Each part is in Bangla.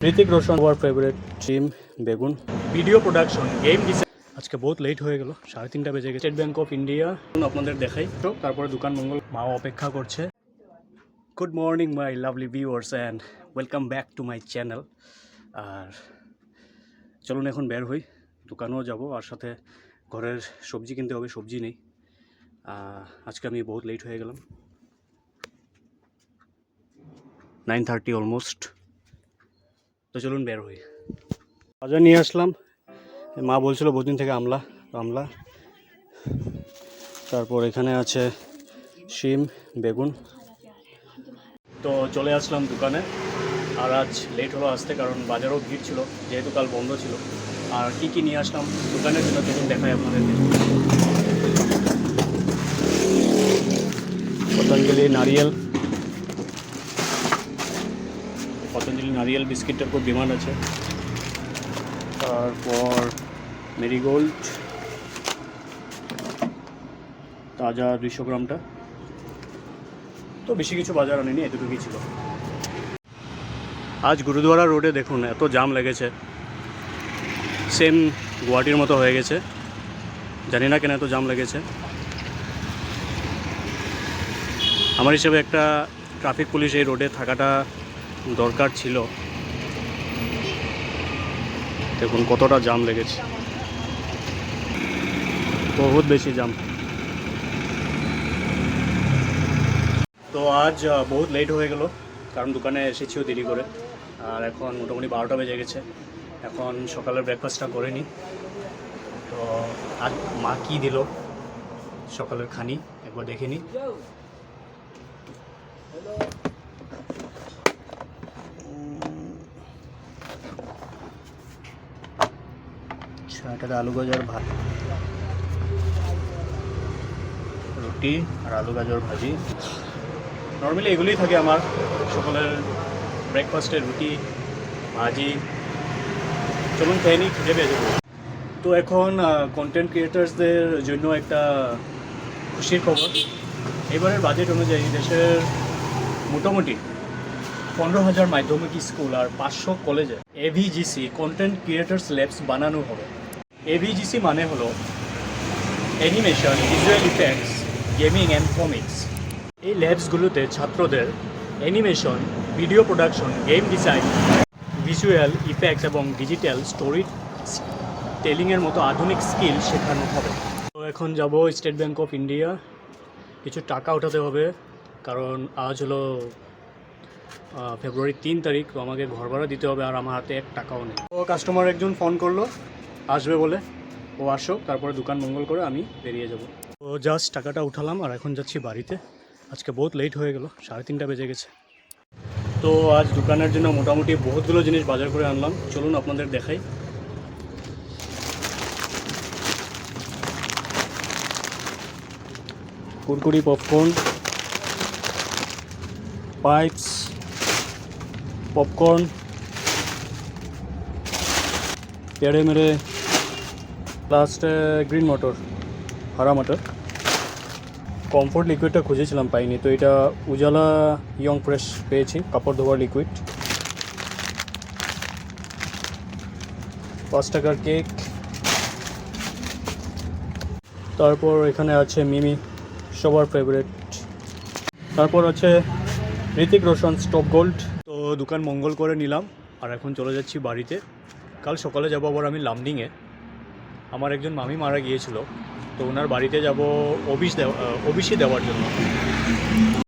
ঋতিক রোশন আমার ফেভারিট টিম বেগুন ভিডিও প্রোডাকশন গেম ডিজাইন। আজকে বহুত লেট হয়ে গেল, 3:30 বেজে গেছে। স্টেট ব্যাংক অফ ইন্ডিয়া আপনাদের দেখাই তো, তারপরে দোকান মঙ্গল মাও অপেক্ষা করছে। Good morning my lovely viewers and welcome back to my channel. আর চলুন এখন বের হই, দোকানেও যাব, আর সাথে ঘরের সবজি কিনতে হবে, সবজি নেই। আজকে আমি বহুত লেট হয়ে গেলাম, 9:30 অলমোস্ট। তো চলুন বের হই। বাজার নিয়ে আসলাম, মা বলছিল বহুদিন থেকে আমলা। তারপর এখানে আছে শিম, বেগুন। তো চলে আসলাম দোকানে। আর আজ লেট হলো আসতে, কারণ বাজারও ভিড় ছিল, যেহেতু কাল বন্ধ ছিল। আর কি নিয়ে আসলাম দোকানের জন্য চলুন দেখাই আপনাদেরকে। পতঞ্জলি নারিয়েল বিস্কিটের খুব ডিমান্ড আছে। তারপর মেরিগোল্ড তাজা 200 গ্রামটা। তো বেশি কিছু বাজার আনিনি, এতটুকুই ছিল। আজ গুরুদুয়ারা রোডে দেখুন এত জাম লেগেছে, সেম গুয়াহাটির মতো হয়ে গেছে। জানি না কেন এত জাম লেগেছে। আমার হিসেবে একটা ট্রাফিক পুলিশ এই রোডে থাকাটা দরকার ছিল। দেখুন কতটা জাম লেগেছে, বহুত বেশি জাম। তো আজ বহুত লেট হয়ে গেল, কারণ দোকানে এসেছিও দেরি করে। আর এখন মোটামুটি 12টা বেজে গেছে। এখন সকালের ব্রেকফাস্টটা করে নিই। তো আজ মা কী দিল সকালের খানি একবার দেখে নিই। এটাতে আলু গাজর ভাত, রুটি আর আলু গাজর ভাজি। নর্মালি এগুলোই থাকে আমার সকালের ব্রেকফাস্টে, রুটি ভাজি। চলুন খেয়ে নিই, খেতে পেয়ে যাবো। তো এখন কন্টেন্ট ক্রিয়েটার্সদের জন্য একটা খুশির খবর। এবারের বাজেট অনুযায়ী দেশের মোটামুটি 15,000 মাধ্যমিক স্কুল আর 500 কলেজে এভিজিসি কন্টেন্ট ক্রিয়েটার্স ল্যাবস বানানো হবে। এভিজিসি মানে হলো animation, visual effects, gaming and comics. এই ল্যাবসগুলোতে ছাত্রদের animation, video production, game design, visual effects এবং ডিজিটাল স্টোরি টেলিংয়ের মতো আধুনিক স্কিল শেখানো হবে। তো এখন যাব স্টেট ব্যাংক অফ ইন্ডিয়া, কিছু টাকা ওঠাতে হবে, কারণ আজ হলো ফেব্রুয়ারি 3 তারিখ। তো আমাকে ঘর ভাড়া দিতে হবে, আর আমার হাতে 1 টাকাও নেই। তো কাস্টমার একজন ফোন করলো আসবে বলে, ও আসো, তারপরে দোকান মঙ্গল করে আমি বেরিয়ে যাব। তো জাস্ট টাকাটা উঠালাম আর এখন যাচ্ছি বাড়িতে। আজকে বহুত লেট হয়ে গেল, 3:30 বেজে গেছে। তো আজ দোকানের জন্য মোটামুটি বহুতগুলো জিনিস বাজার করে আনলাম, চলুন আপনাদের দেখাই। কুরকুরি, পপকর্ন, पाइप्स, पॉपकॉर्न, पेड़े मेरे, लास्ट ग्रीन मटर, हरा मटर। कम्फर्ट लिक्विडটা খুঁজেছিলাম পাইনি, তো এটা উজালা ইয়ং ফ্রেশ পেয়েছি, কাপড় ধোয়ার লিকুইড। 5 টাকার কেক। তারপর এখানে আছে মিমি, সবার ফেভারিট। তারপর আছে ঋতিক রোশন স্টপ গোল্ড। তো দোকান মঙ্গল করে নিলাম আর এখন চলে যাচ্ছি বাড়িতে। কাল সকালে যাব আবার আমি লামডিংয়ে। আমার একজন মামি মারা গিয়েছিল, তো ওনার বাড়িতে যাব ওবিসি দেওয়ার জন্য।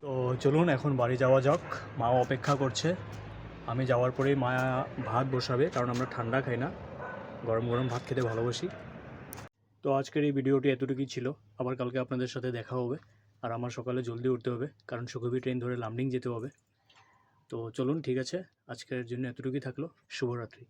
তো চলুন এখন বাড়ি যাওয়া যাক, মাও অপেক্ষা করছে। আমি যাওয়ার পরেই মা ভাত বসাবে, কারণ আমরা ঠান্ডা খাই না, গরম গরম ভাত খেতে ভালোবাসি। তো আজকের এই ভিডিওটি এতটুকুই ছিল, আবার কালকে আপনাদের সাথে দেখা হবে। আর আমার সকালে জলদি উঠতে হবে, কারণ সুখবি ট্রেন ধরে লামডিং যেতে হবে। তো চলুন, ঠিক আছে, আজকের জন্য এতটুকুই থাকলো। শুভরাত্রি।